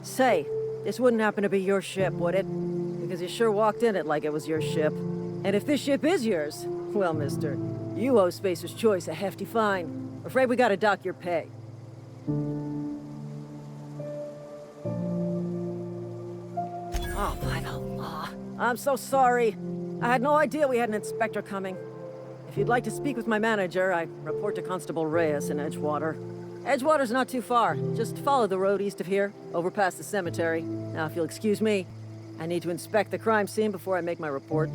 Say, this wouldn't happen to be your ship, would it? Because you sure walked in it like it was your ship. And if this ship is yours, well, mister, you owe Spacer's Choice a hefty fine. Afraid we gotta dock your pay. Oh, by the law. I'm so sorry. I had no idea we had an inspector coming. If you'd like to speak with my manager, I report to Constable Reyes in Edgewater. Edgewater's not too far. Just follow the road east of here, over past the cemetery. Now, if you'll excuse me, I need to inspect the crime scene before I make my report.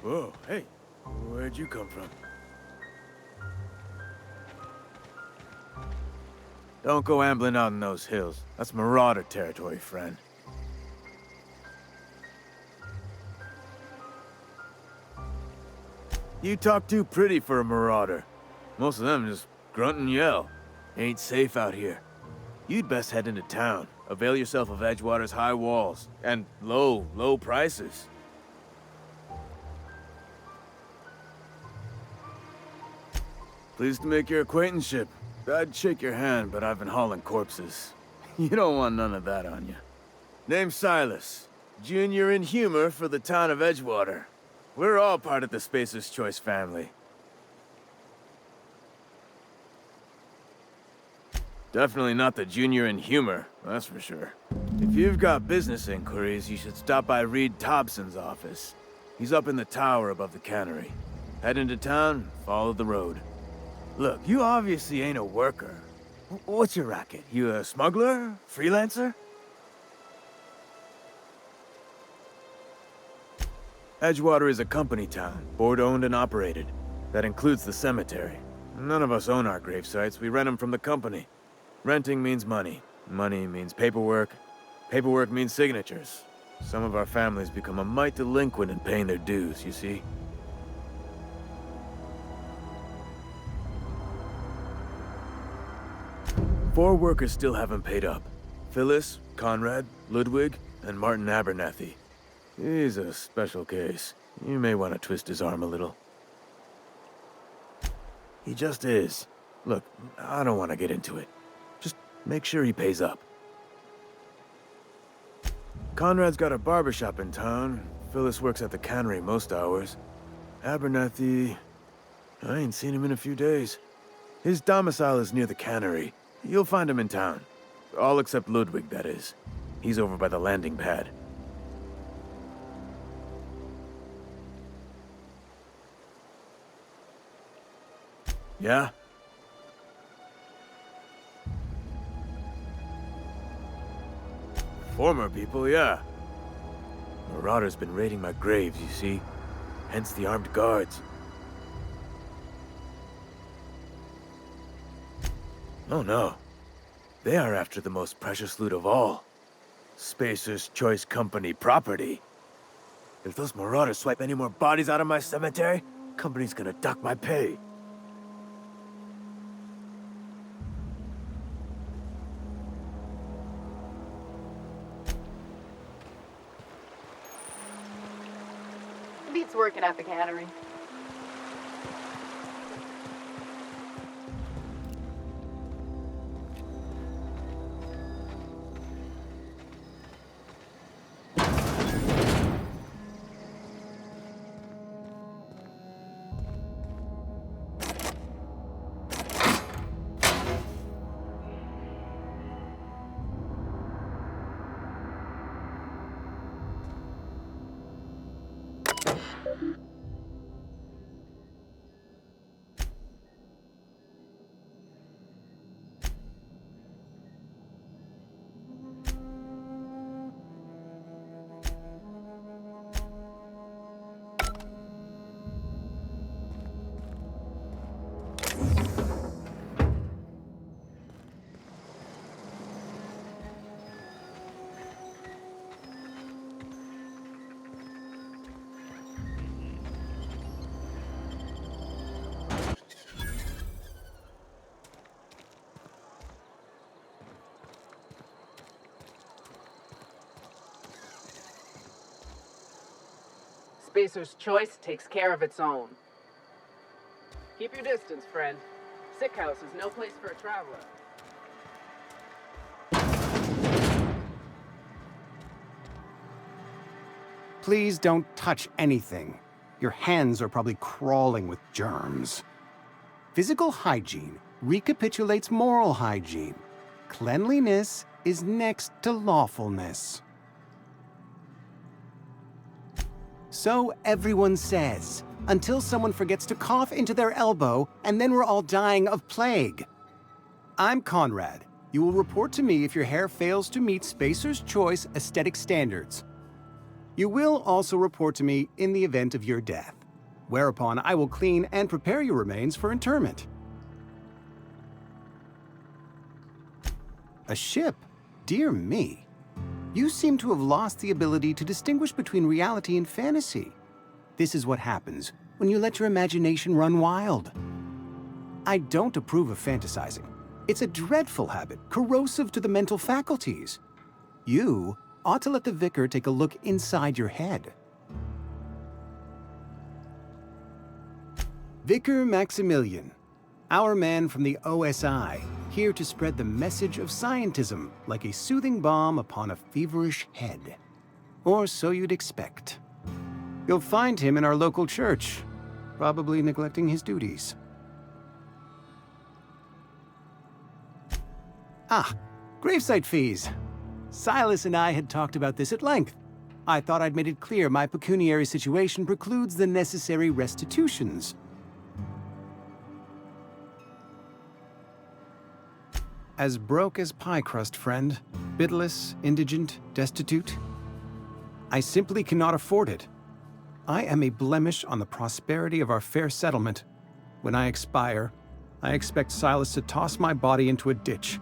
Whoa, hey, where'd you come from? Don't go ambling out in those hills. That's marauder territory, friend. You talk too pretty for a marauder. Most of them just grunt and yell. Ain't safe out here. You'd best head into town. Avail yourself of Edgewater's high walls and low prices. Pleased to make your acquaintanceship. I'd shake your hand, but I've been hauling corpses. You don't want none of that on you. Name's Silas. Junior in humor for the town of Edgewater. We're all part of the Spacer's Choice family. Definitely not the junior in humor, that's for sure. If you've got business inquiries, you should stop by Reed Thompson's office. He's up in the tower above the cannery. Head into town, follow the road. Look, you obviously ain't a worker. What's your racket? You a smuggler? Freelancer? Edgewater is a company town, board-owned and operated. That includes the cemetery. None of us own our grave sites, we rent them from the company. Renting means money. Money means paperwork. Paperwork means signatures. Some of our families become a mite delinquent in paying their dues, you see? 4 workers still haven't paid up. Phyllis, Conrad, Ludwig, and Martin Abernathy. He's a special case. You may want to twist his arm a little. He just is. Look, I don't want to get into it. Just make sure he pays up. Conrad's got a barbershop in town. Phyllis works at the cannery most hours. Abernathy... I ain't seen him in a few days. His domicile is near the cannery. You'll find him in town. All except Ludwig, that is. He's over by the landing pad. Yeah? Former people, yeah. Marauders been raiding my graves, you see. Hence the armed guards. Oh no. They are after the most precious loot of all. Spacer's Choice Company property. If those marauders swipe any more bodies out of my cemetery, company's gonna duck my pay. Beats working at the cannery. Spacer's Choice takes care of its own. Keep your distance, friend. Sick house is no place for a traveler. Please don't touch anything. Your hands are probably crawling with germs. Physical hygiene recapitulates moral hygiene. Cleanliness is next to lawfulness. So everyone says, until someone forgets to cough into their elbow, and then we're all dying of plague. I'm Conrad. You will report to me if your hair fails to meet Spacer's Choice aesthetic standards. You will also report to me in the event of your death, whereupon I will clean and prepare your remains for interment. A ship? Dear me. You seem to have lost the ability to distinguish between reality and fantasy. This is what happens when you let your imagination run wild. I don't approve of fantasizing. It's a dreadful habit, corrosive to the mental faculties. You ought to let the vicar take a look inside your head. Vicar Maximilian, our man from the OSI, here to spread the message of scientism like a soothing balm upon a feverish head. Or so you'd expect. You'll find him in our local church, probably neglecting his duties. Ah, gravesite fees. Silas and I had talked about this at length. I thought I'd made it clear my pecuniary situation precludes the necessary restitutions. As broke as pie crust, friend. Bitless, indigent, destitute. I simply cannot afford it. I am a blemish on the prosperity of our fair settlement. When I expire, I expect Silas to toss my body into a ditch.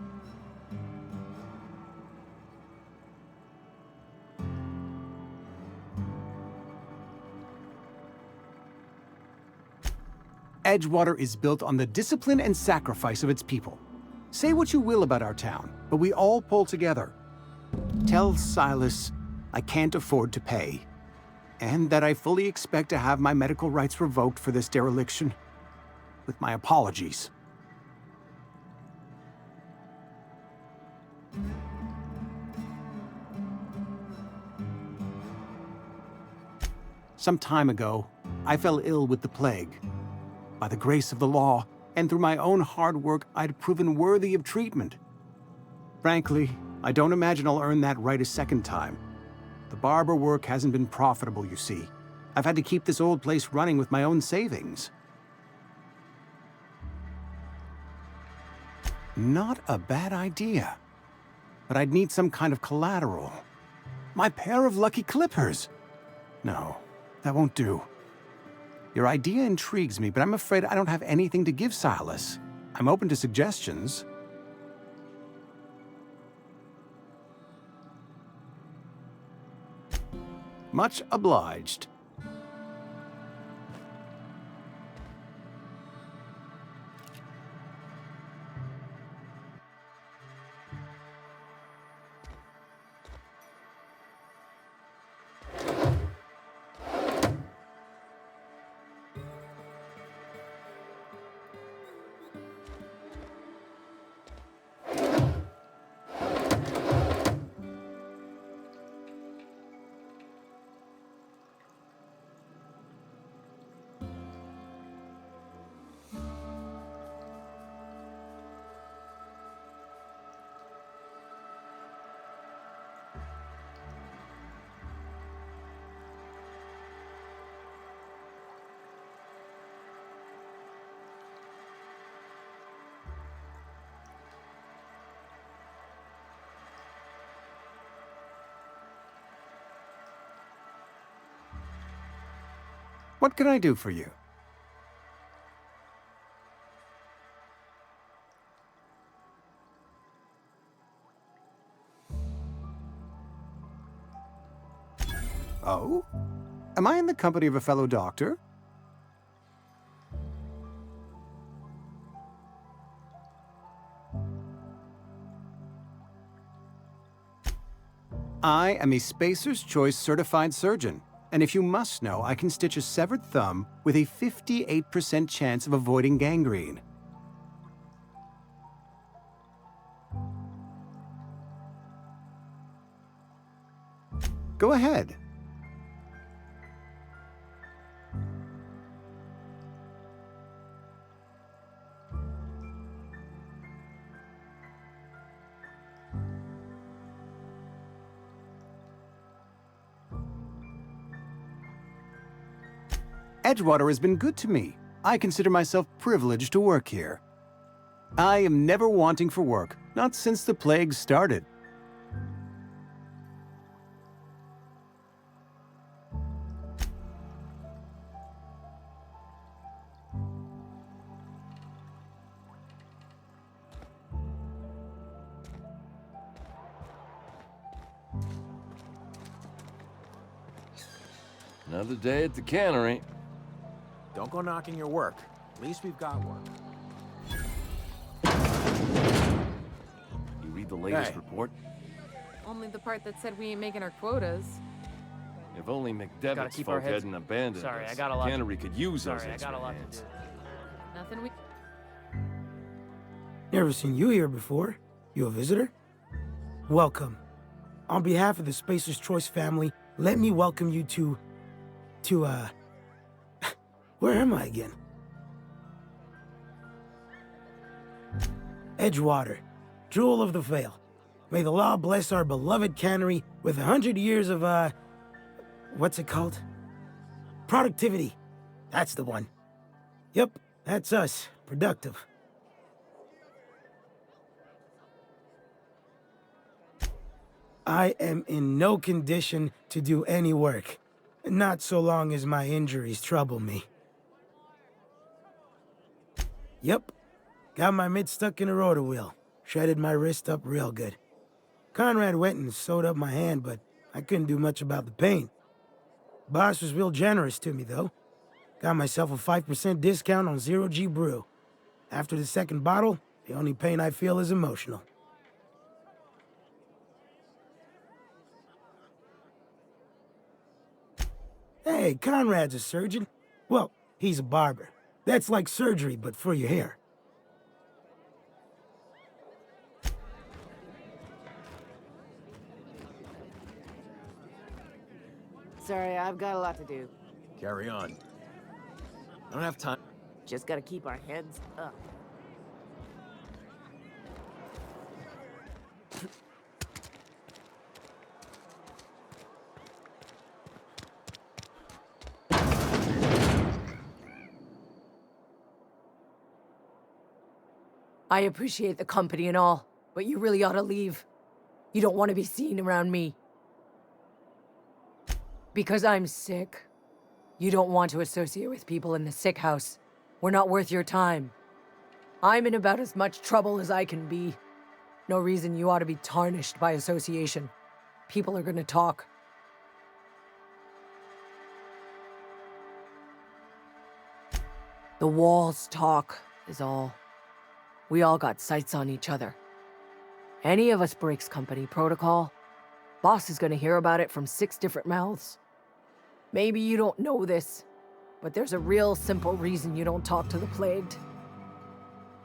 Edgewater is built on the discipline and sacrifice of its people. Say what you will about our town, but we all pull together. Tell Silas I can't afford to pay, and that I fully expect to have my medical rights revoked for this dereliction. With my apologies. Some time ago, I fell ill with the plague. By the grace of the law, and through my own hard work, I'd proven worthy of treatment. Frankly, I don't imagine I'll earn that right a second time. The barber work hasn't been profitable, you see. I've had to keep this old place running with my own savings. Not a bad idea. but I'd need some kind of collateral. My pair of lucky clippers! No, that won't do. Your idea intrigues me, but I'm afraid I don't have anything to give Silas. I'm open to suggestions. Much obliged. What can I do for you? Oh? Am I in the company of a fellow doctor? I am a Spacer's Choice certified surgeon. And if you must know, I can stitch a severed thumb with a 58% chance of avoiding gangrene. Go ahead. Edgewater has been good to me. I consider myself privileged to work here. I am never wanting for work, not since the plague started. Another day at the cannery. Don't go knocking your work. At least we've got work. You read the latest Hey. report? Only the part that said we ain't making our quotas. If only McDevitt's keep our folk heads- hadn't abandoned Sorry, us, I got a the lot to- cannery could use those Sorry, I got a expert lot hands. to do. Nothing we... Never seen you here before. You a visitor? Welcome. On behalf of the Spacer's Choice family, let me welcome you to, where am I again? Edgewater, Jewel of the Vale. May the law bless our beloved cannery with 100 years of, what's it called? Productivity. That's the one. Yep, that's us. Productive. I am in no condition to do any work. Not so long as my injuries trouble me. Yep. Got my mitt stuck in a rotor wheel. Shredded my wrist up real good. Conrad went and sewed up my hand, but I couldn't do much about the pain. Boss was real generous to me, though. Got myself a 5% discount on Zero G Brew. After the second bottle, the only pain I feel is emotional. Hey, Conrad's a surgeon. Well, he's a barber. That's like surgery, but for your hair. Sorry, I've got a lot to do. Carry on. I don't have time. Just gotta keep our heads up. I appreciate the company and all, but you really ought to leave. You don't want to be seen around me. Because I'm sick. You don't want to associate with people in the sick house. We're not worth your time. I'm in about as much trouble as I can be. No reason you ought to be tarnished by association. People are gonna talk. The walls talk, is all. We all got sights on each other. Any of us breaks company protocol, boss is gonna hear about it from 6 different mouths. Maybe you don't know this, but there's a real simple reason you don't talk to the plagued.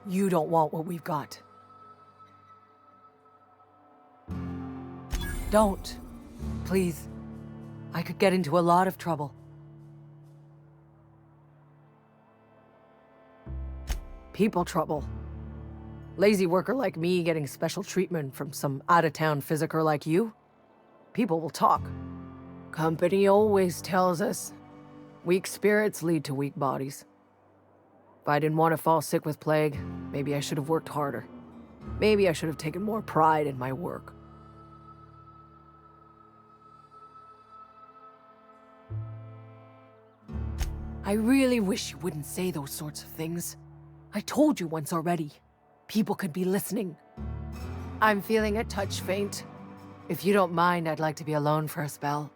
You don't want what we've got. Don't. Please. I could get into a lot of trouble. People trouble. Lazy worker like me getting special treatment from some out-of-town physiker like you? People will talk. Company always tells us, weak spirits lead to weak bodies. If I didn't want to fall sick with plague, maybe I should have worked harder. Maybe I should have taken more pride in my work. I really wish you wouldn't say those sorts of things. I told you once already. People could be listening. I'm feeling a touch faint. If you don't mind, I'd like to be alone for a spell.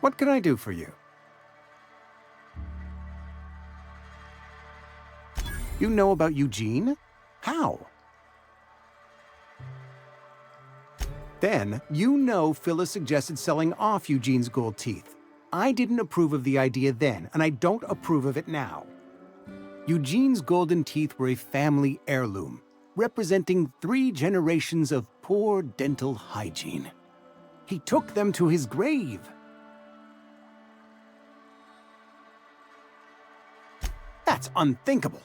What can I do for you? You know about Eugene? How? Then, you know Phyllis suggested selling off Eugene's gold teeth. I didn't approve of the idea then, and I don't approve of it now. Eugene's golden teeth were a family heirloom, representing 3 generations of poor dental hygiene. He took them to his grave. That's unthinkable.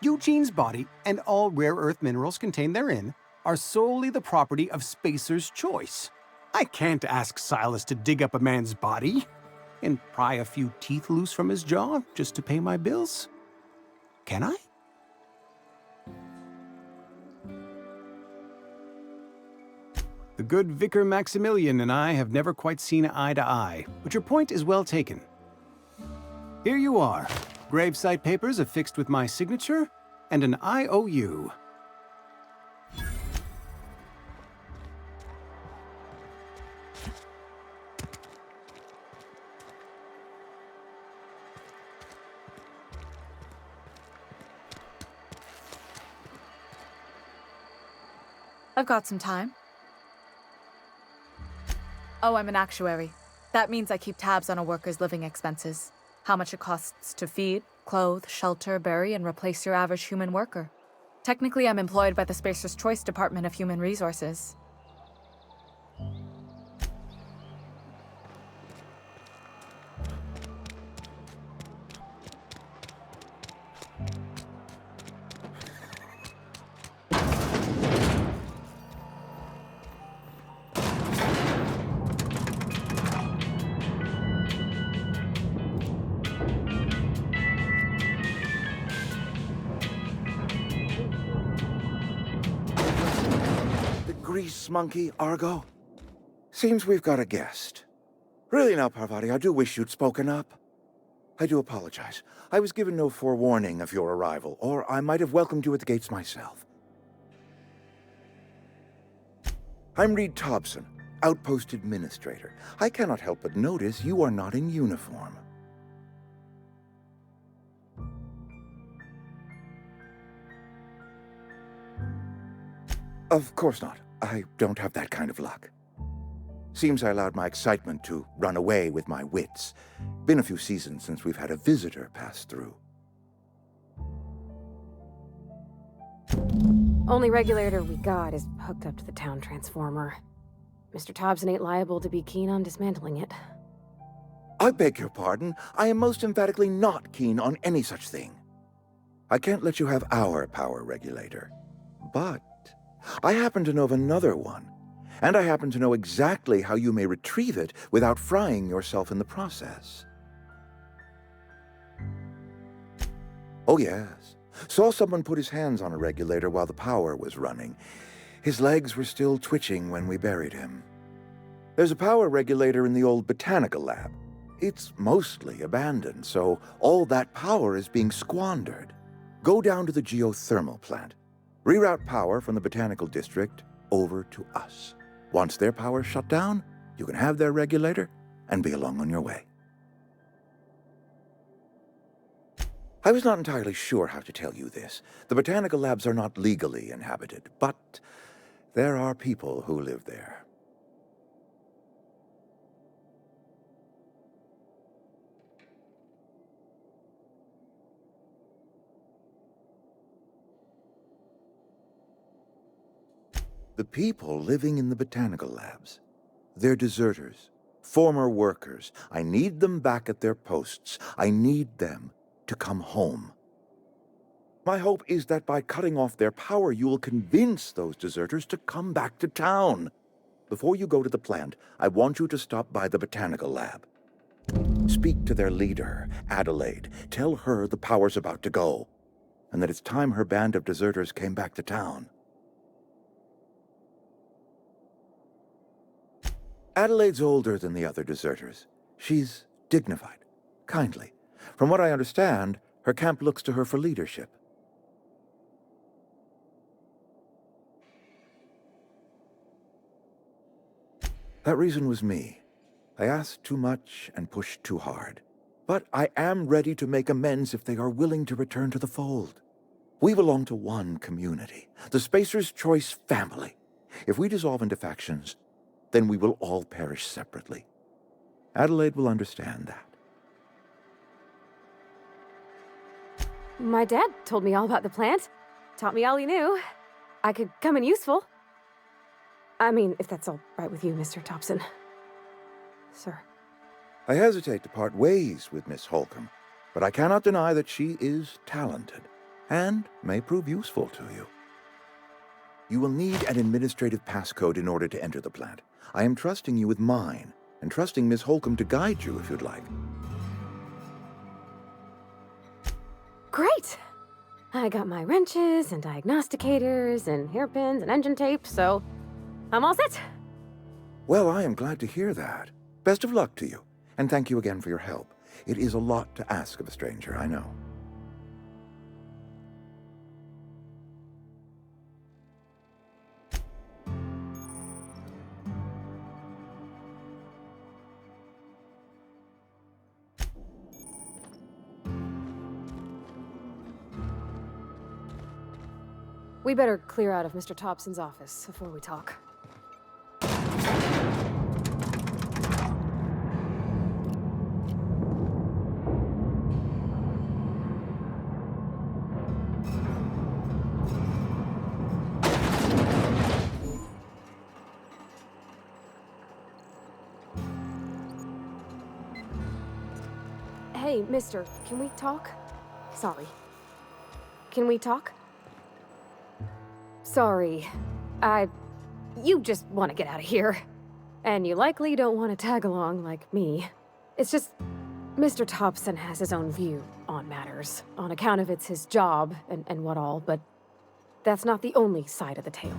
Eugene's body and all rare earth minerals contained therein are solely the property of Spacer's choice. I can't ask Silas to dig up a man's body and pry a few teeth loose from his jaw just to pay my bills. Can I? The good Vicar Maximilian and I have never quite seen eye to eye, but your point is well taken. Here you are. Gravesite papers affixed with my signature, and an IOU. I've got some time. Oh, I'm an actuary. That means I keep tabs on a worker's living expenses. How much it costs to feed, clothe, shelter, bury, and replace your average human worker. Technically, I'm employed by the Spacer's Choice Department of Human Resources. grease monkey, Argo? Seems we've got a guest. Really now, Parvati, I do wish you'd spoken up. I do apologize. I was given no forewarning of your arrival, or I might have welcomed you at the gates myself. I'm Reed Thompson, Outpost Administrator. I cannot help but notice you are not in uniform. Of course not. I don't have that kind of luck. Seems I allowed my excitement to run away with my wits. Been a few seasons since we've had a visitor pass through. Only regulator we got is hooked up to the town transformer. Mr. Thompson ain't liable to be keen on dismantling it. I beg your pardon. I am most emphatically not keen on any such thing. I can't let you have our power regulator. But I happen to know of another one. And I happen to know exactly how you may retrieve it without frying yourself in the process. Oh yes. Saw someone put his hands on a regulator while the power was running. His legs were still twitching when we buried him. There's a power regulator in the old botanical lab. It's mostly abandoned, so all that power is being squandered. Go down to the geothermal plant. Reroute power from the botanical district over to us. Once their power's shut down, you can have their regulator and be along on your way. I was not entirely sure how to tell you this. The botanical labs are not legally inhabited, but there are people who live there. The people living in the botanical labs, they're deserters, former workers. I need them back at their posts. I need them to come home. My hope is that by cutting off their power, you will convince those deserters to come back to town. Before you go to the plant, I want you to stop by the botanical lab. Speak to their leader, Adelaide. Tell her the power's about to go, and that it's time her band of deserters came back to town. Adelaide's older than the other deserters. She's dignified, kindly. From what I understand, her camp looks to her for leadership. That reason was me. I asked too much and pushed too hard. But I am ready to make amends if they are willing to return to the fold. We belong to one community, the Spacer's Choice family. If we dissolve into factions, then we will all perish separately. Adelaide will understand that. My dad told me all about the plant. Taught me all he knew. I could come in useful. I mean, if that's all right with you, Mr. Thompson. Sir. I hesitate to part ways with Miss Holcomb, but I cannot deny that she is talented and may prove useful to you. You will need an administrative passcode in order to enter the plant. I am trusting you with mine, and trusting Miss Holcomb to guide you if you'd like. Great! I got my wrenches and diagnosticators and hairpins and engine tape, so I'm all set. Well, I am glad to hear that. Best of luck to you, and thank you again for your help. It is a lot to ask of a stranger, I know. We better clear out of Mr. Thompson's office before we talk. Hey, mister, can we talk? Sorry. Can we talk? Sorry. You just want to get out of here. And you likely don't want to tag along like me. It's just, Mr. Thompson has his own view on matters, on account of it's his job and what all, but that's not the only side of the tale.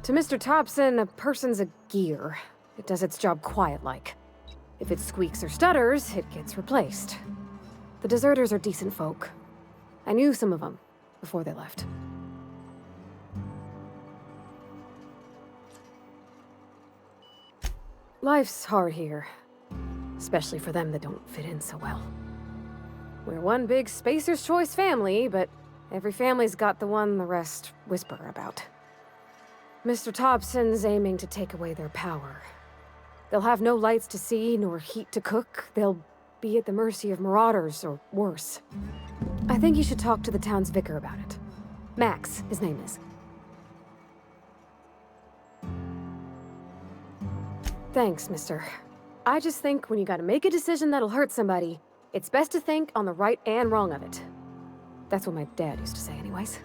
To Mr. Thompson, a person's a gear. It does its job quiet-like. If it squeaks or stutters, it gets replaced. The deserters are decent folk. I knew some of them before they left. Life's hard here, especially for them that don't fit in so well. We're one big Spacer's Choice family, but every family's got the one the rest whisper about. Mr. Thompson's aiming to take away their power. They'll have no lights to see, nor heat to cook. They'll be at the mercy of marauders, or worse. I think you should talk to the town's vicar about it. Max, his name is. Thanks, mister. I just think when you gotta make a decision that'll hurt somebody, it's best to think on the right and wrong of it. That's what my dad used to say anyways.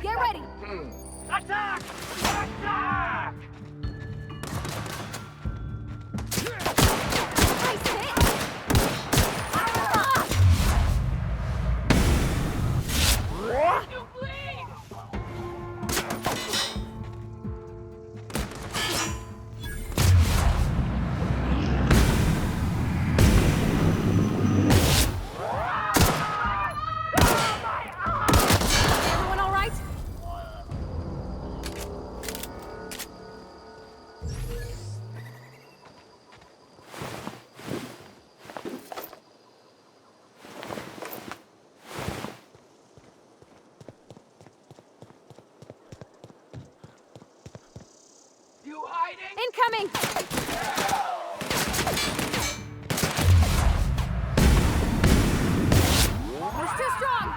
Get ready! Attack! Attack! Nice hit! You bleed! Everyone all right? You hiding? Incoming! It's too strong!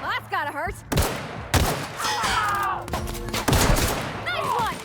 Well, that's gotta hurt. Nice one!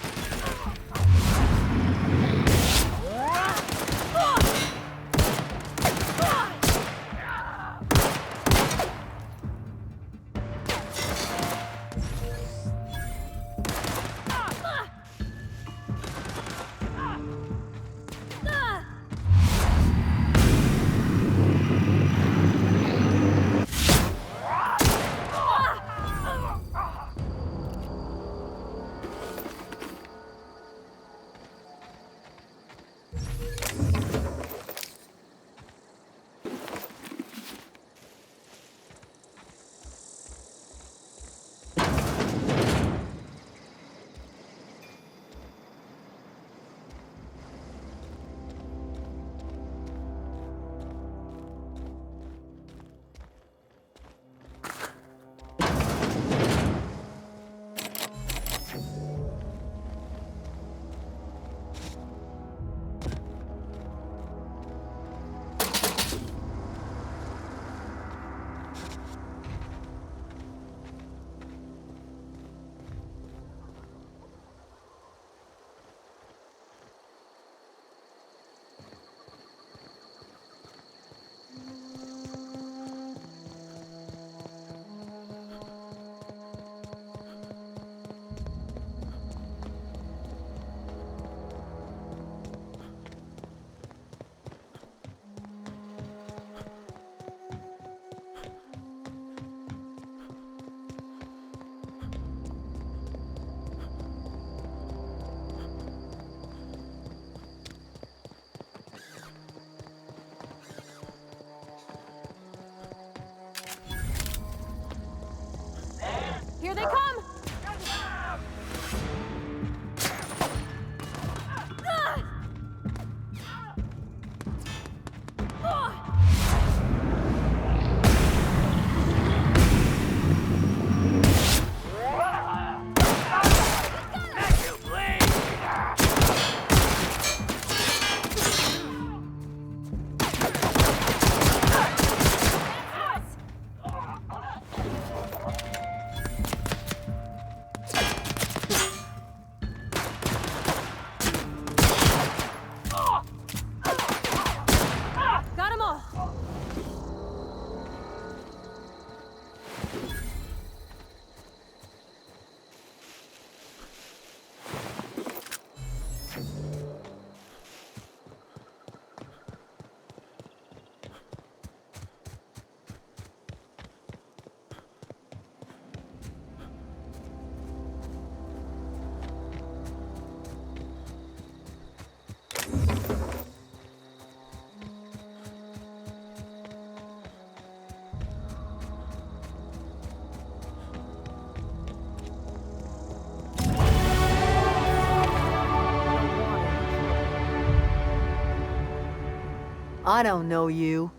I don't know you.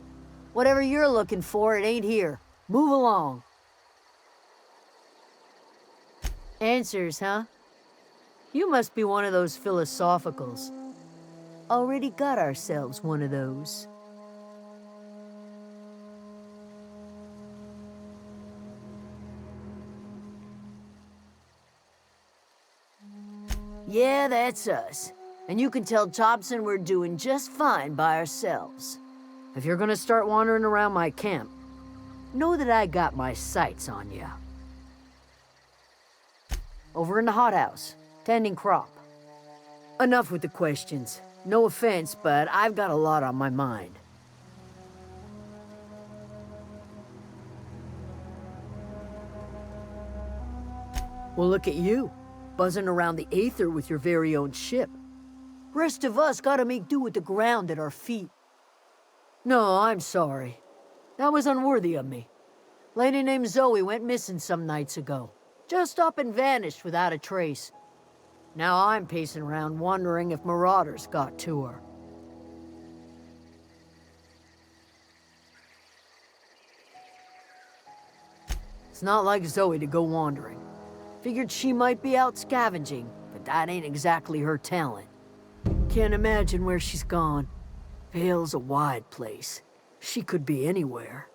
Whatever you're looking for, it ain't here. Move along. Answers, huh? You must be one of those philosophicals. Already got ourselves one of those. Yeah, that's us. And you can tell Thompson we're doing just fine by ourselves. If you're gonna start wandering around my camp, know that I got my sights on you. Over in the hothouse, tending crop. Enough with the questions. No offense, but I've got a lot on my mind. Well, look at you, buzzing around the aether with your very own ship. Rest of us gotta make do with the ground at our feet. No, I'm sorry. That was unworthy of me. Lady named Zoe went missing some nights ago. Just up and vanished without a trace. Now I'm pacing around wondering if marauders got to her. It's not like Zoe to go wandering. Figured she might be out scavenging, but that ain't exactly her talent. Can't imagine where she's gone. Vale's a wide place. She could be anywhere.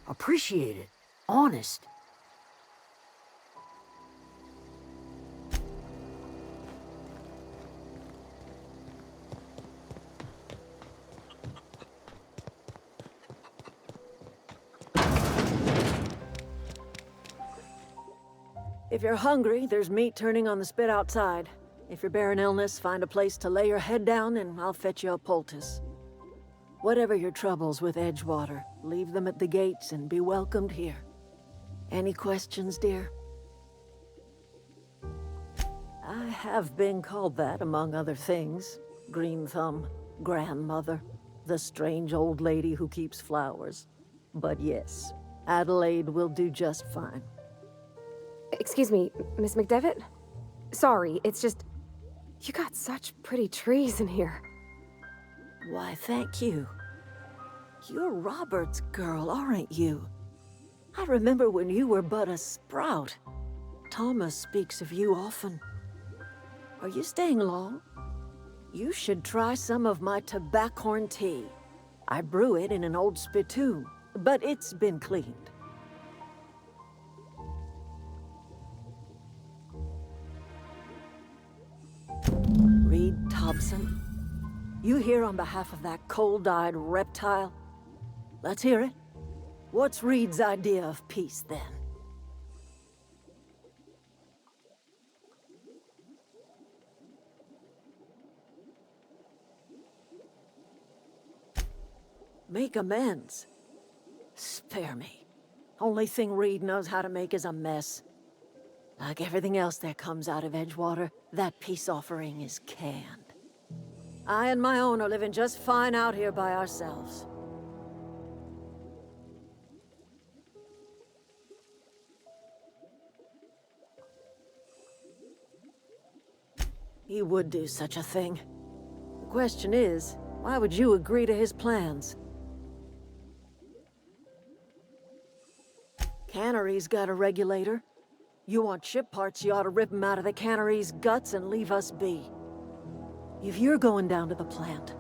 Appreciate it. Honest. If you're hungry, there's meat turning on the spit outside. If you're bearing illness, find a place to lay your head down and I'll fetch you a poultice. Whatever your troubles with Edgewater, leave them at the gates and be welcomed here. Any questions, dear? I have been called that, among other things. Green Thumb, grandmother, the strange old lady who keeps flowers. But yes, Adelaide will do just fine. Excuse me, Miss McDevitt? Sorry, it's just... You got such pretty trees in here. Why, thank you. You're Robert's girl, aren't you? I remember when you were but a sprout. Thomas speaks of you often. Are you staying long? You should try some of my tobaccorn tea. I brew it in an old spittoon, but it's been cleaned. Reed Thompson? You here on behalf of that cold-eyed reptile? Let's hear it. What's Reed's idea of peace, then? Make amends? Spare me. Only thing Reed knows how to make is a mess. Like everything else that comes out of Edgewater, that peace offering is canned. I and my own are living just fine out here by ourselves. He would do such a thing. The question is, why would you agree to his plans? Cannery's got a regulator. You want ship parts, you ought to rip them out of the cannery's guts and leave us be. If you're going down to the plant,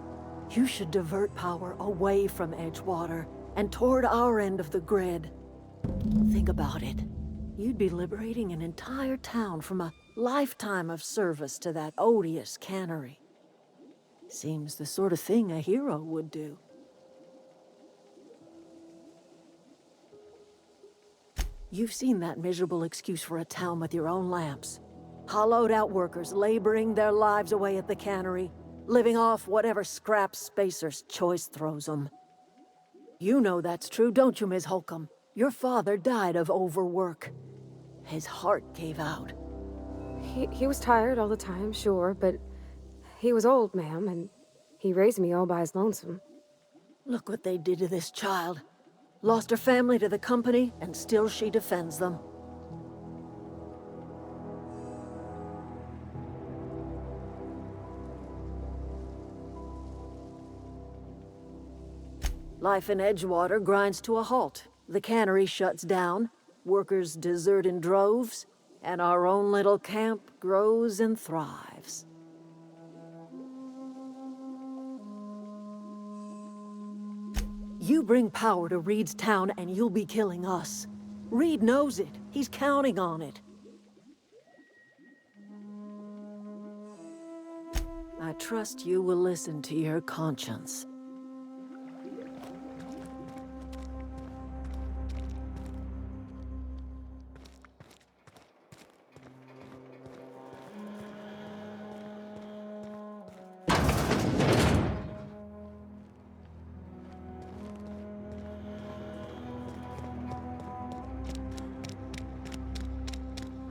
you should divert power away from Edgewater and toward our end of the grid. Think about it. You'd be liberating an entire town from a lifetime of service to that odious cannery. Seems the sort of thing a hero would do. You've seen that miserable excuse for a town with your own lamps. Hollowed-out workers laboring their lives away at the cannery, living off whatever scraps Spacer's choice throws them. You know that's true, don't you, Ms. Holcomb? Your father died of overwork. His heart gave out. He was tired all the time, sure, but he was old, ma'am, and he raised me all by his lonesome. Look what they did to this child. Lost her family to the company, and still she defends them. Life in Edgewater grinds to a halt. The cannery shuts down, workers desert in droves, and our own little camp grows and thrives. You bring power to Reed's town and you'll be killing us. Reed knows it. He's counting on it. I trust you will listen to your conscience.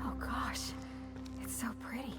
Oh gosh, it's so pretty.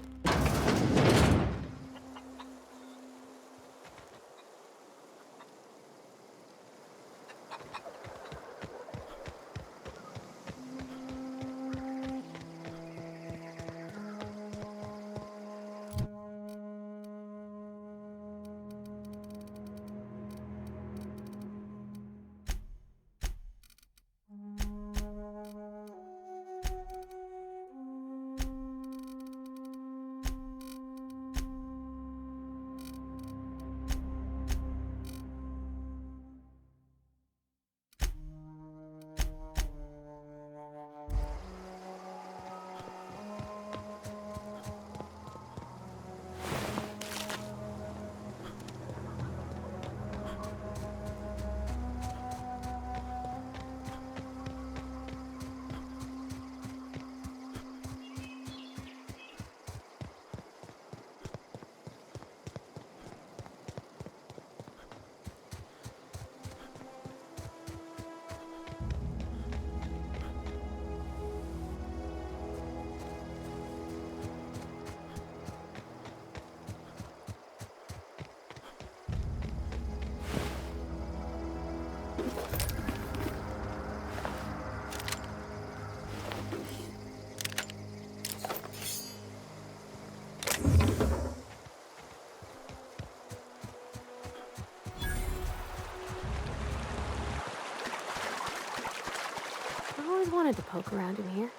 I always wanted to poke around in here.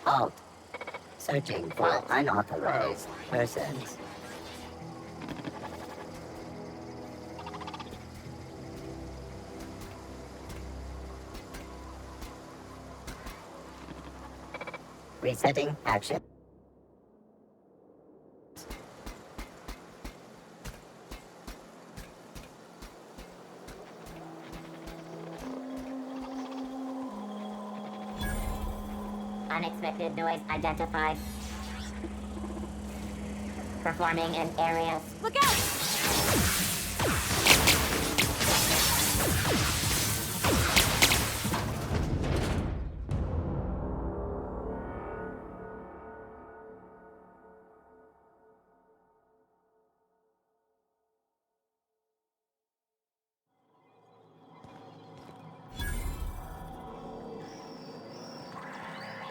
Halt. Searching for unauthorized persons. Resetting action. Unexpected noise identified. Performing in areas. Look out!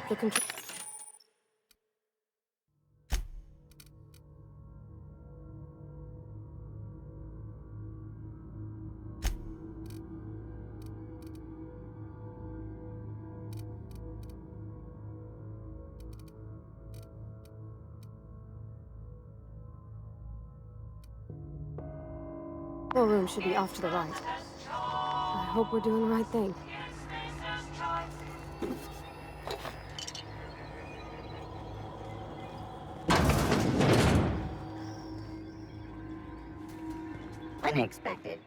The control. Control room should be off to the right. I hope we're doing the right thing. Unexpected.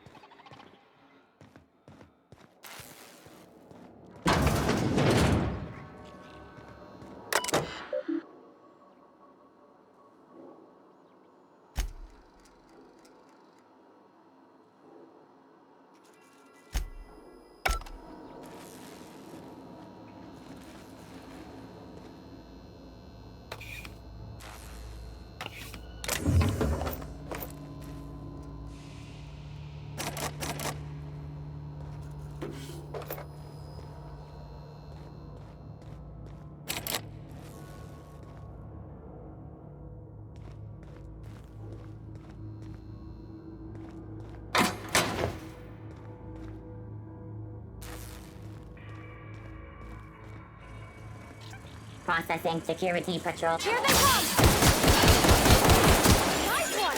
Processing security patrol. Here they come! Nice one!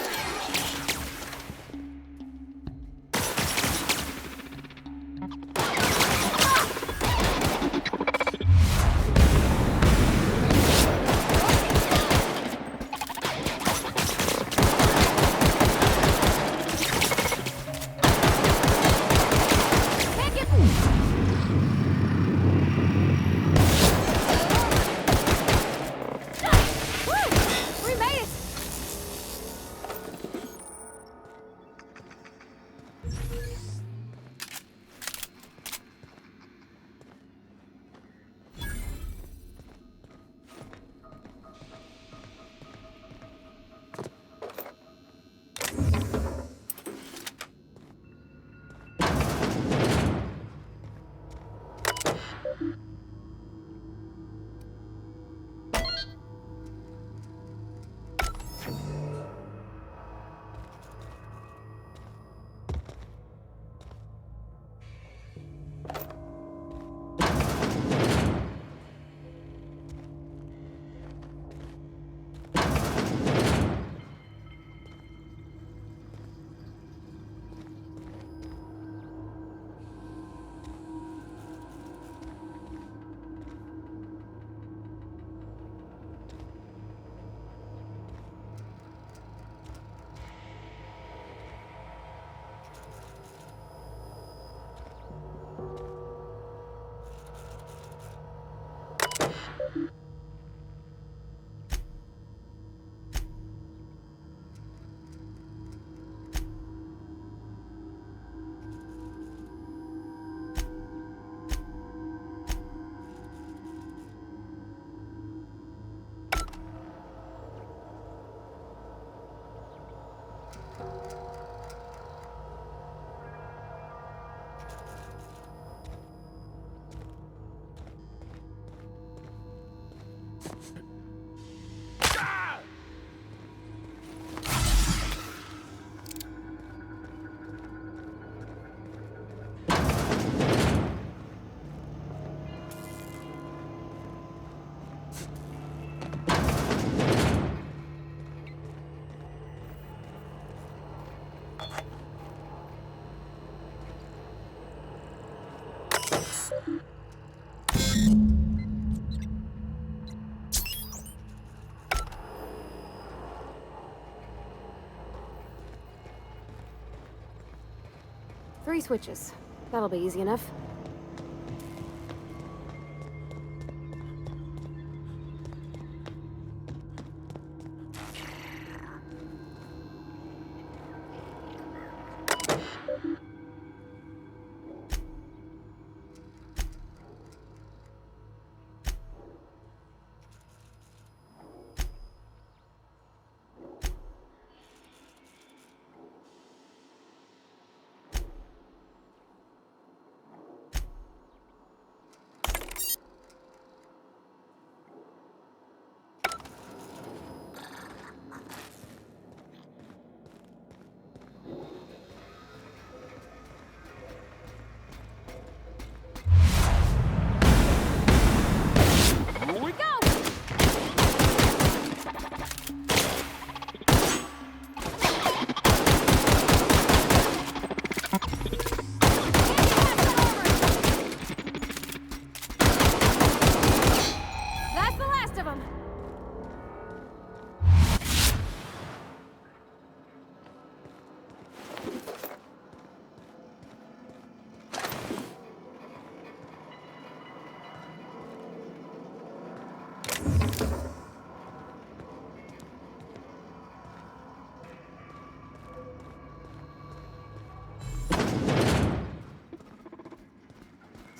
Three switches. That'll be easy enough.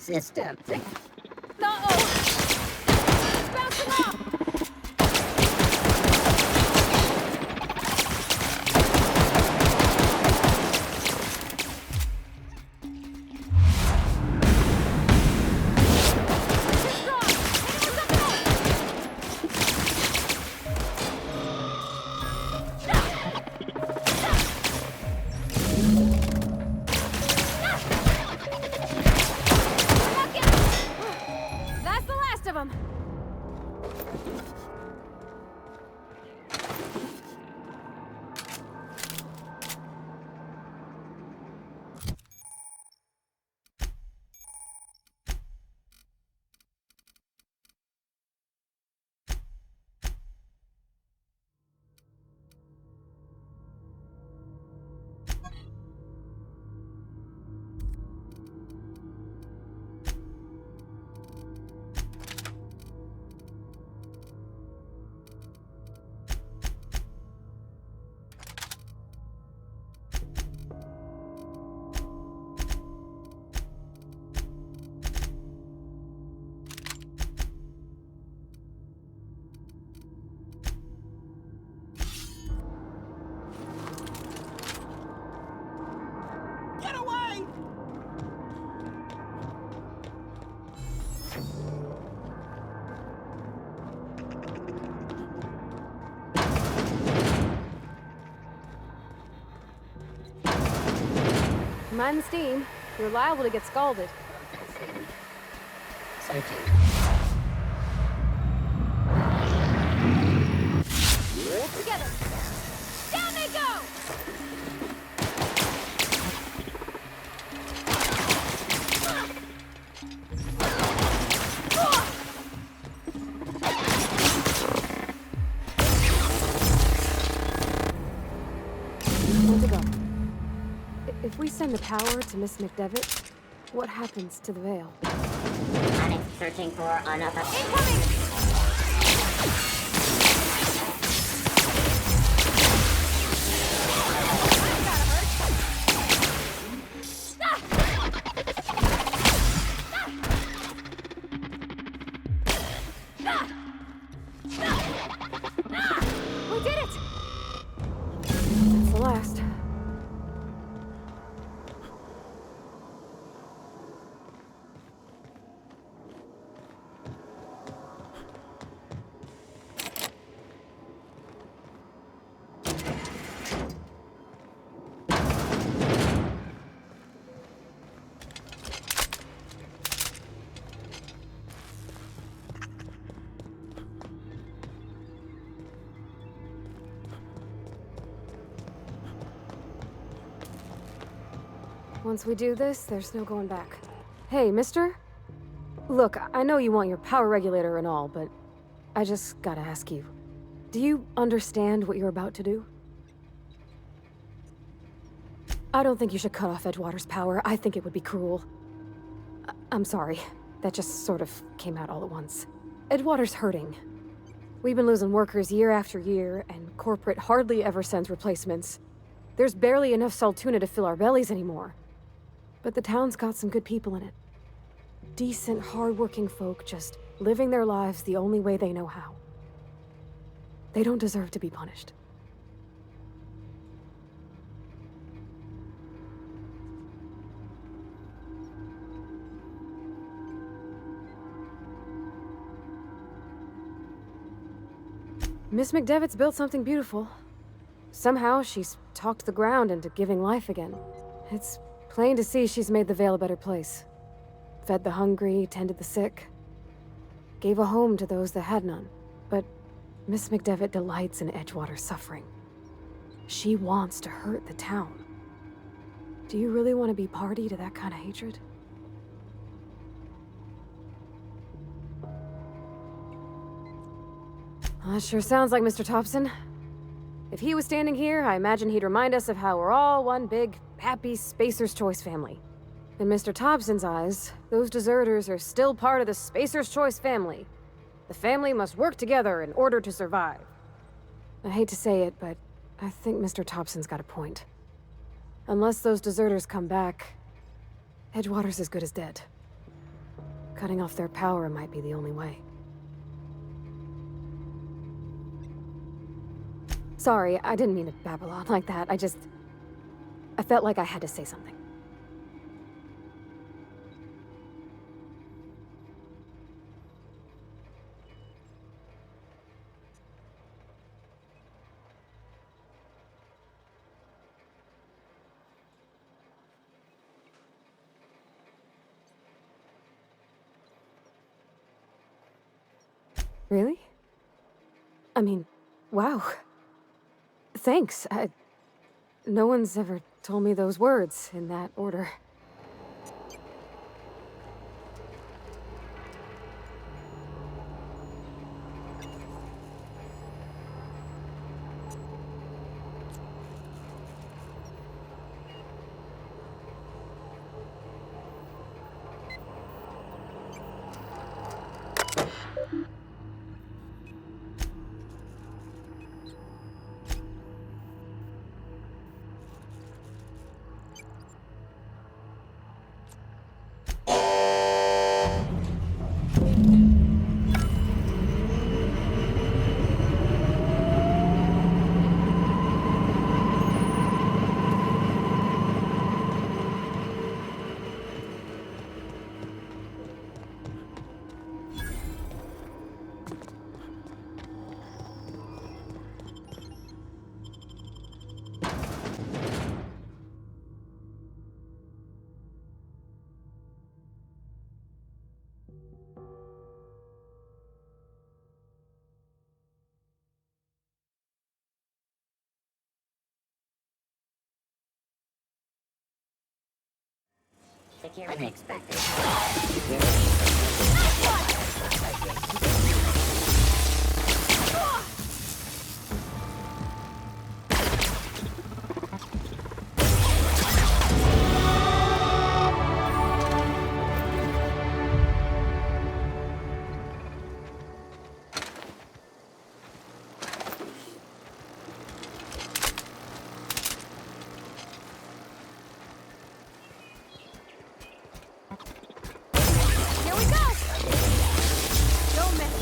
System. Uh-oh! Bouncing off! That's the last of them. Get away! Mind the steam. You're liable to get scalded. Searching. Together! Down they go! Where'd they go? If we send the power to Miss McDevitt, what happens to the veil? Onyx searching for another. Incoming! We did it! That's the last. Once we do this, there's no going back. Hey, mister? Look, I know you want your power regulator and all, but I just gotta ask you. Do you understand what you're about to do? I don't think you should cut off Edgewater's power. I think it would be cruel. I'm sorry. That just sort of came out all at once. Edgewater's hurting. We've been losing workers year after year, and corporate hardly ever sends replacements. There's barely enough Saltuna to fill our bellies anymore. But the town's got some good people in it. Decent, hard-working folk just living their lives the only way they know how. They don't deserve to be punished. Miss McDevitt's built something beautiful. Somehow, she's talked the ground into giving life again. It's plain to see she's made the Vale a better place. Fed the hungry, tended the sick. Gave a home to those that had none. But Miss McDevitt delights in Edgewater's suffering. She wants to hurt the town. Do you really want to be party to that kind of hatred? Well, that sure sounds like Mr. Thompson. If he was standing here, I imagine he'd remind us of how we're all one big, happy Spacer's Choice family. In Mr. Thompson's eyes, those deserters are still part of the Spacer's Choice family. The family must work together in order to survive. I hate to say it, but I think Mr. Thompson's got a point. Unless those deserters come back, Edgewater's as good as dead. Cutting off their power might be the only way. Sorry, I didn't mean to babble on like that. I felt like I had to say something. Really? I mean, wow. Thanks. No one's ever told me those words in that order. Secure than expected. Here we go! Don't miss.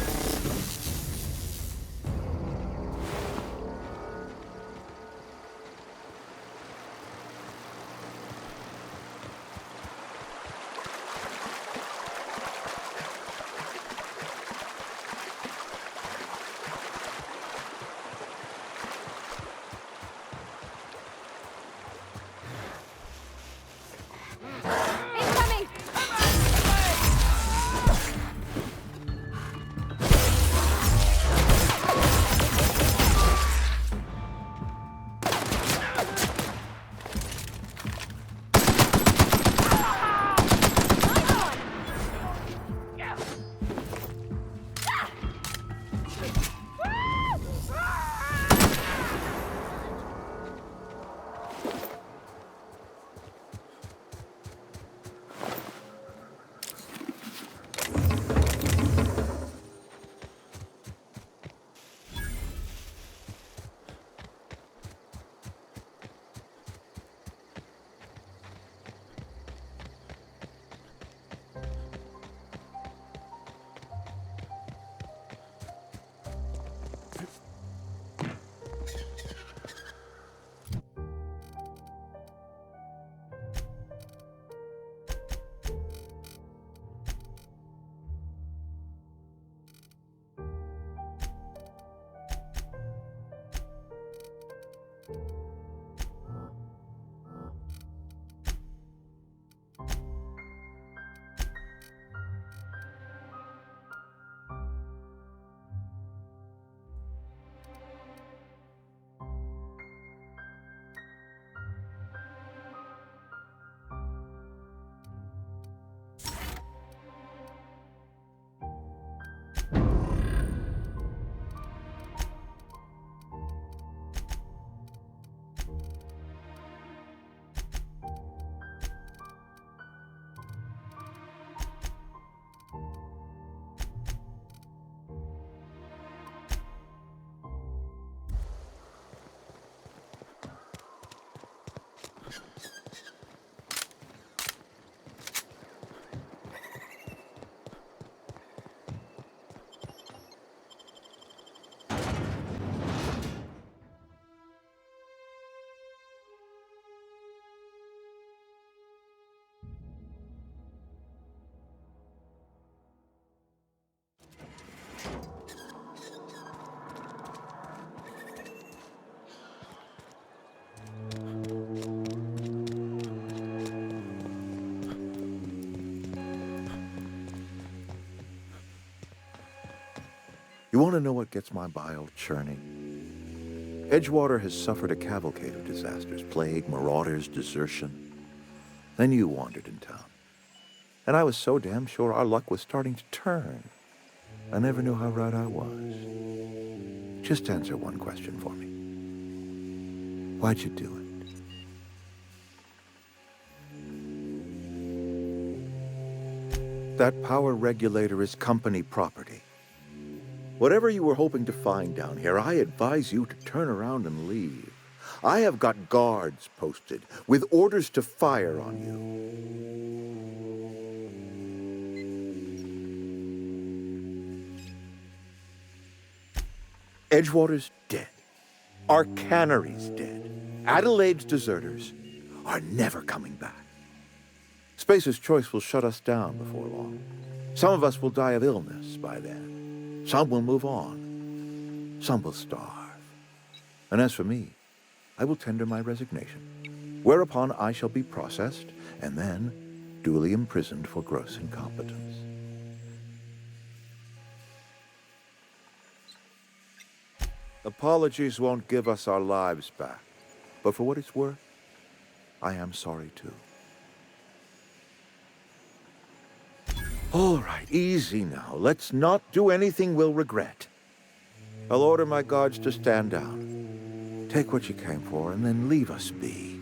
You want to know what gets my bile churning? Edgewater has suffered a cavalcade of disasters, plague, marauders, desertion. Then you wandered in town. And I was so damn sure our luck was starting to turn. I never knew how right I was. Just answer one question for me. Why'd you do it? That power regulator is company property. Whatever you were hoping to find down here, I advise you to turn around and leave. I have got guards posted with orders to fire on you. Edgewater's dead. Our cannery's dead. Adelaide's deserters are never coming back. Spacer's Choice will shut us down before long. Some of us will die of illness by then. Some will move on. Some will starve. And as for me, I will tender my resignation, whereupon I shall be processed and then duly imprisoned for gross incompetence. Apologies won't give us our lives back, but for what it's worth, I am sorry too. All right, easy now. Let's not do anything we'll regret. I'll order my guards to stand down. Take what you came for and then leave us be.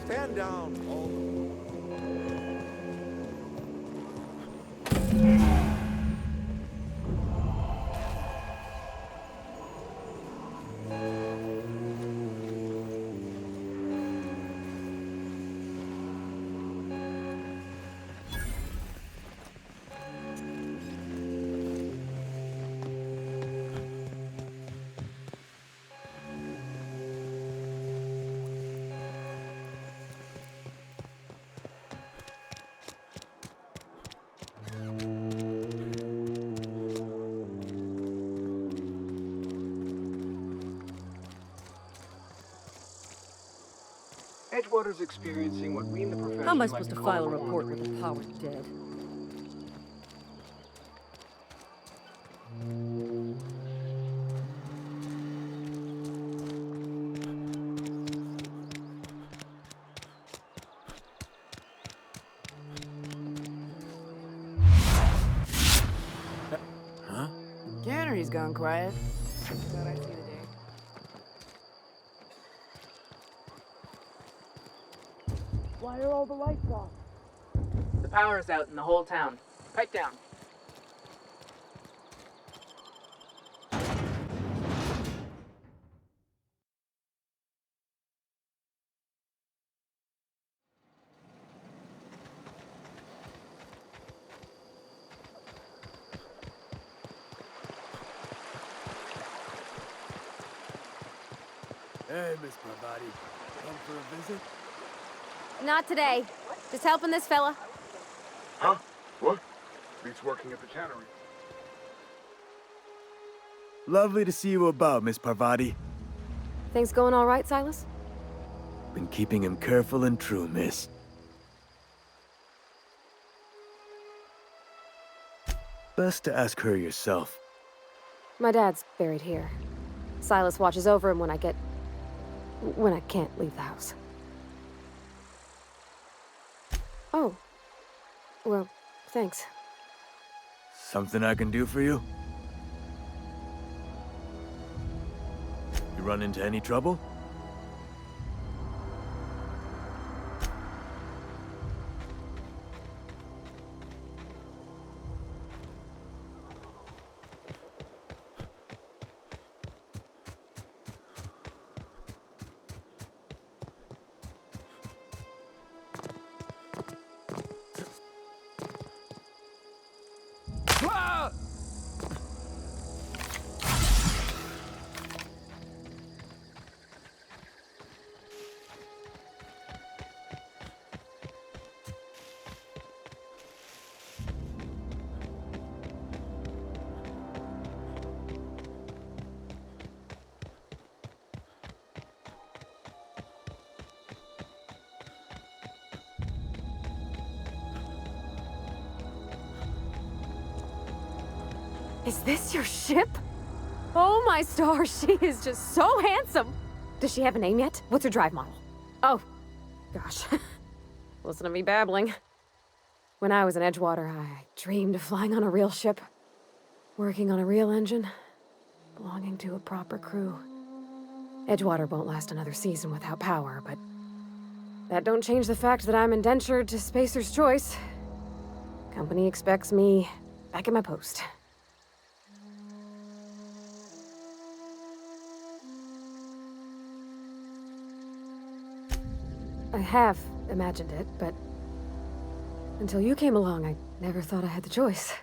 Stand down, all the Edgewater's experiencing what we in the profession How am I like supposed to call file a remote report with the power dead? Huh? Cannery's gone quiet. Thought I'd see the day. Why are all the lights off? The power's out in the whole town. Pipe down. Hey, Miss Parvati. Come for a visit? Not today. Just helping this fella. Huh? What? Beats working at the cannery. Lovely to see you about, Miss Parvati. Things going all right, Silas? Been keeping him careful and true, miss. Best to ask her yourself. My dad's buried here. Silas watches over him when I can't leave the house. Oh. Well, thanks. Something I can do for you? You run into any trouble? Is this your ship? Oh my stars, she is just so handsome! Does she have a name yet? What's her drive model? Oh, gosh. Listen to me babbling. When I was in Edgewater, I dreamed of flying on a real ship, working on a real engine, belonging to a proper crew. Edgewater won't last another season without power, but that don't change the fact that I'm indentured to Spacer's Choice. Company expects me back at my post. I have imagined it, but until you came along, I never thought I had the choice.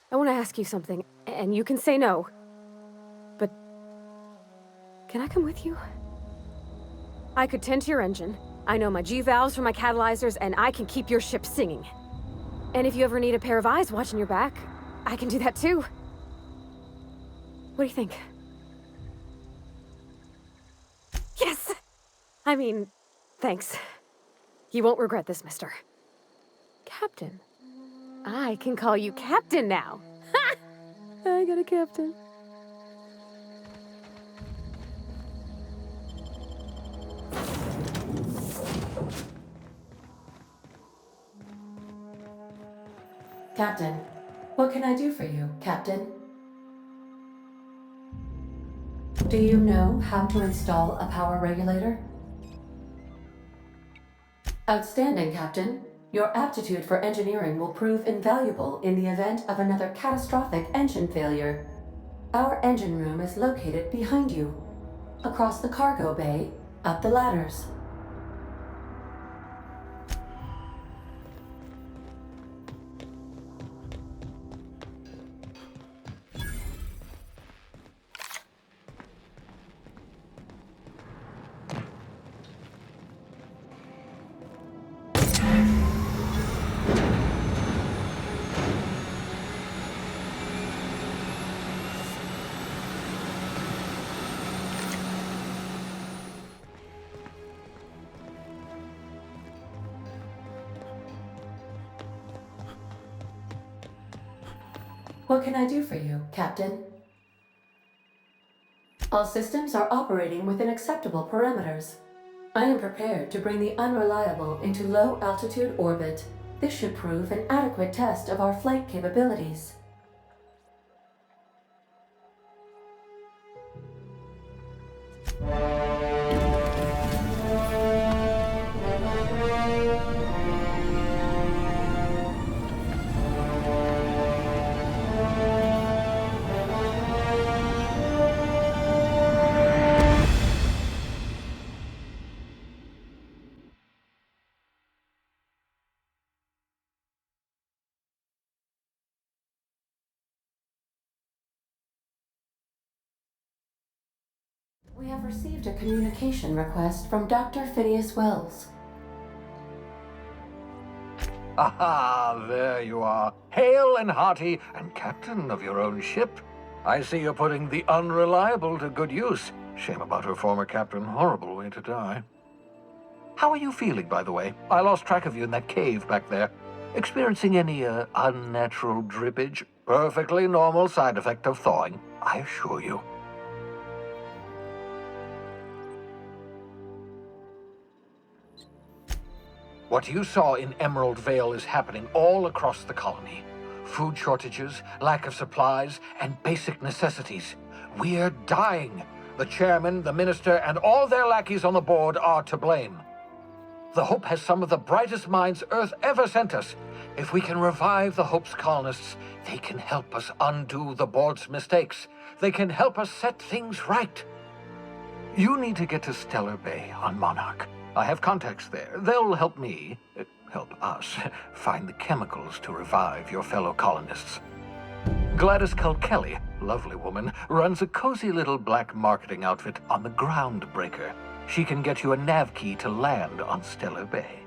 I want to ask you something, and you can say no. But can I come with you? I could tend to your engine. I know my G-valves for my catalyzers, and I can keep your ship singing. And if you ever need a pair of eyes watching your back, I can do that too. What do you think? Yes! I mean, thanks. You won't regret this, mister. Captain. I can call you Captain now. Ha! I got a captain. Captain, what can I do for you, Captain? Do you know how to install a power regulator? Outstanding, Captain. Your aptitude for engineering will prove invaluable in the event of another catastrophic engine failure. Our engine room is located behind you, across the cargo bay, up the ladders. What can I do for you, Captain? All systems are operating within acceptable parameters. I am prepared to bring the unreliable into low-altitude orbit. This should prove an adequate test of our flight capabilities. We have received a communication request from Dr. Phineas Wells. Aha, there you are. Hale and hearty, and captain of your own ship. I see you're putting the unreliable to good use. Shame about her former captain. Horrible way to die. How are you feeling, by the way? I lost track of you in that cave back there. Experiencing any, unnatural drippage? Perfectly normal side effect of thawing, I assure you. What you saw in Emerald Vale is happening all across the colony. Food shortages, lack of supplies, and basic necessities. We're dying. The chairman, the minister, and all their lackeys on the board are to blame. The Hope has some of the brightest minds Earth ever sent us. If we can revive the Hope's colonists, they can help us undo the board's mistakes. They can help us set things right. You need to get to Stellar Bay on Monarch. I have contacts there. They'll help me, help us, find the chemicals to revive your fellow colonists. Gladys Kelly, lovely woman, runs a cozy little black marketing outfit on the Groundbreaker. She can get you a nav key to land on Stellar Bay.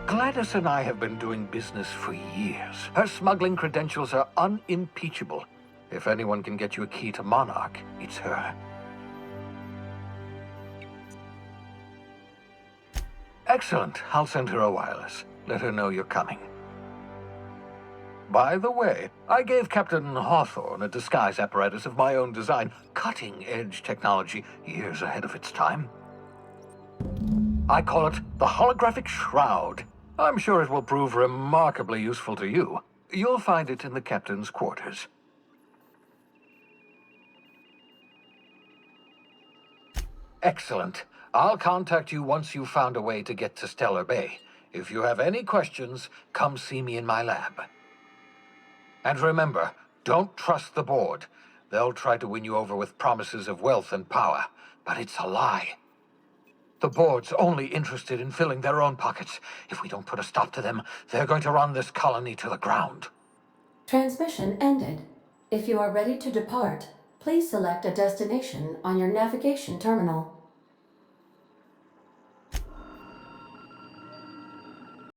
Gladys and I have been doing business for years. Her smuggling credentials are unimpeachable. If anyone can get you a key to Monarch, it's her. Excellent. I'll send her a wireless. Let her know you're coming. By the way, I gave Captain Hawthorne a disguise apparatus of my own design, cutting-edge technology years ahead of its time. I call it the holographic shroud. I'm sure it will prove remarkably useful to you. You'll find it in the captain's quarters. Excellent. I'll contact you once you've found a way to get to Stellar Bay. If you have any questions, come see me in my lab. And remember, don't trust the board. They'll try to win you over with promises of wealth and power, but it's a lie. The board's only interested in filling their own pockets. If we don't put a stop to them, they're going to run this colony to the ground. Transmission ended. If you are ready to depart, please select a destination on your navigation terminal.